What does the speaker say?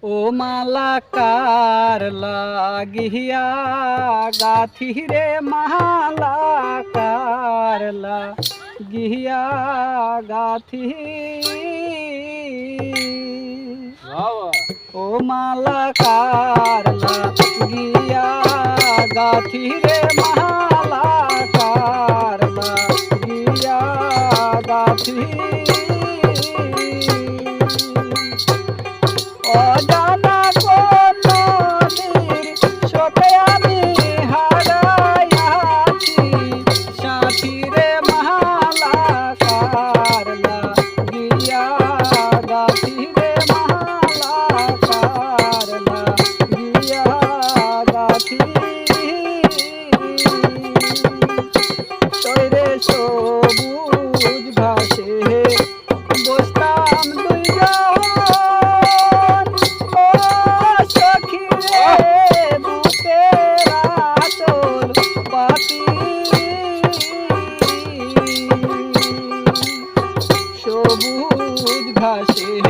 ও মালাকার লাগিয়া গাথি রে মালাকার লাগিয়া গাথি ও মালাকার লাগিয়া গাথি রে মালাকার লাগিয়া গাথি অজানা কোন নদীর স্রোতে আমি হারাইয়াছি সাথী রে মালাকার লাগিয়া গাথি রে মালাকার লাগিয়া গাথি তৈরে সবুজ ঘাসে বসতাম দুইজন সবুজ ঘাসে